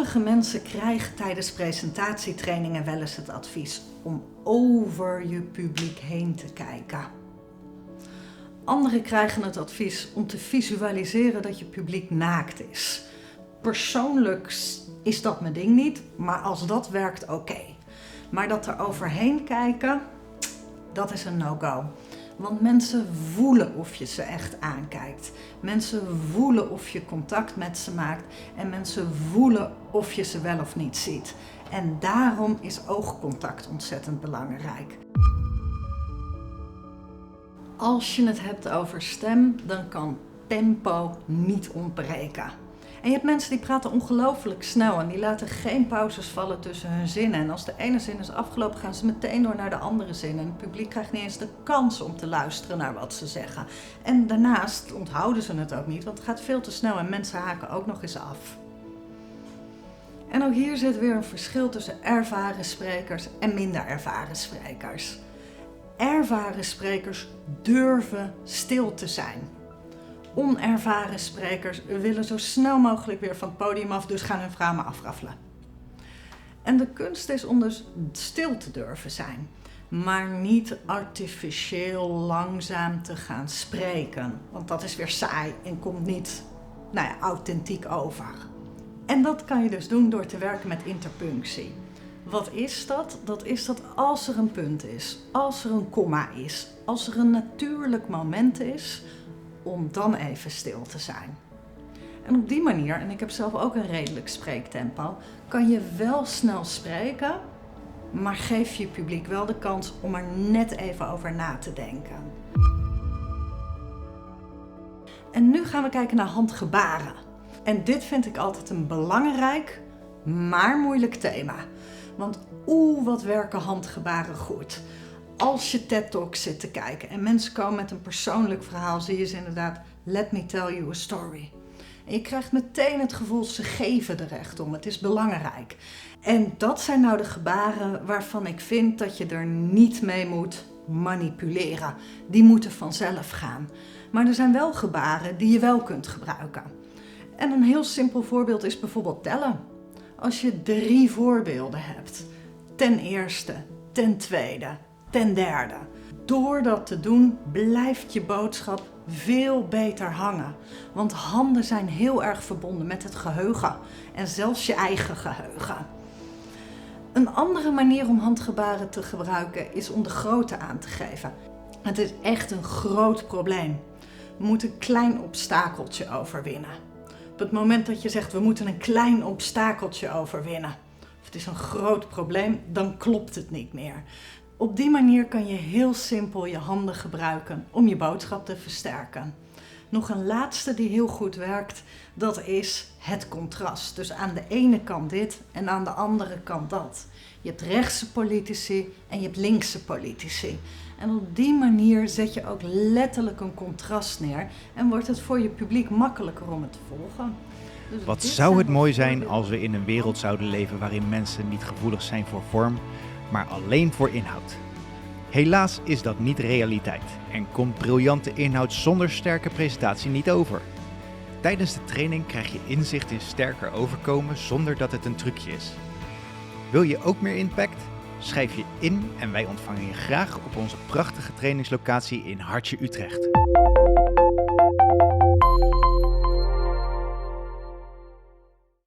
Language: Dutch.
Sommige mensen krijgen tijdens presentatietrainingen wel eens het advies om over je publiek heen te kijken. Anderen krijgen het advies om te visualiseren dat je publiek naakt is. Persoonlijk is dat mijn ding niet, maar als dat werkt, oké. Maar dat er overheen kijken, dat is een no-go. Want mensen voelen of je ze echt aankijkt. Mensen voelen of je contact met ze maakt. En mensen voelen of je ze wel of niet ziet. En daarom is oogcontact ontzettend belangrijk. Als je het hebt over stem, dan kan tempo niet ontbreken. En je hebt mensen die praten ongelooflijk snel en die laten geen pauzes vallen tussen hun zinnen. En als de ene zin is afgelopen, gaan ze meteen door naar de andere zin. En het publiek krijgt niet eens de kans om te luisteren naar wat ze zeggen. En daarnaast onthouden ze het ook niet, want het gaat veel te snel en mensen haken ook nog eens af. En ook hier zit weer een verschil tussen ervaren sprekers en minder ervaren sprekers. Ervaren sprekers durven stil te zijn. Onervaren sprekers willen zo snel mogelijk weer van het podium af, dus gaan hun verhaal maar afraffelen. En de kunst is om dus stil te durven zijn, maar niet artificieel langzaam te gaan spreken. Want dat is weer saai en komt niet authentiek over. En dat kan je dus doen door te werken met interpunctie. Wat is dat? Dat is dat als er een punt is, als er een komma is, als er een natuurlijk moment is, om dan even stil te zijn. En op die manier, en ik heb zelf ook een redelijk spreektempo, kan je wel snel spreken, maar geef je publiek wel de kans om er net even over na te denken. En nu gaan we kijken naar handgebaren. En dit vind ik altijd een belangrijk, maar moeilijk thema. Want wat werken handgebaren goed. Als je TED-talks zit te kijken en mensen komen met een persoonlijk verhaal, zie je ze inderdaad, let me tell you a story. En je krijgt meteen het gevoel, ze geven er recht om, het is belangrijk. En dat zijn nou de gebaren waarvan ik vind dat je er niet mee moet manipuleren. Die moeten vanzelf gaan. Maar er zijn wel gebaren die je wel kunt gebruiken. En een heel simpel voorbeeld is bijvoorbeeld tellen. Als je 3 voorbeelden hebt, ten eerste, ten tweede, ten derde. Door dat te doen blijft je boodschap veel beter hangen. Want handen zijn heel erg verbonden met het geheugen en zelfs je eigen geheugen. Een andere manier om handgebaren te gebruiken is om de grootte aan te geven. Het is echt een groot probleem. We moeten een klein obstakeltje overwinnen. Op het moment dat je zegt we moeten een klein obstakeltje overwinnen, of het is een groot probleem, dan klopt het niet meer. Op die manier kan je heel simpel je handen gebruiken om je boodschap te versterken. Nog een laatste die heel goed werkt, dat is het contrast. Dus aan de ene kant dit en aan de andere kant dat. Je hebt rechtse politici en je hebt linkse politici. En op die manier zet je ook letterlijk een contrast neer en wordt het voor je publiek makkelijker om het te volgen. Dus wat zou het mooi zijn als we in een wereld zouden leven waarin mensen niet gevoelig zijn voor vorm, maar alleen voor inhoud. Helaas is dat niet realiteit en komt briljante inhoud zonder sterke presentatie niet over. Tijdens de training krijg je inzicht in sterker overkomen zonder dat het een trucje is. Wil je ook meer impact? Schrijf je in en wij ontvangen je graag op onze prachtige trainingslocatie in Hartje Utrecht.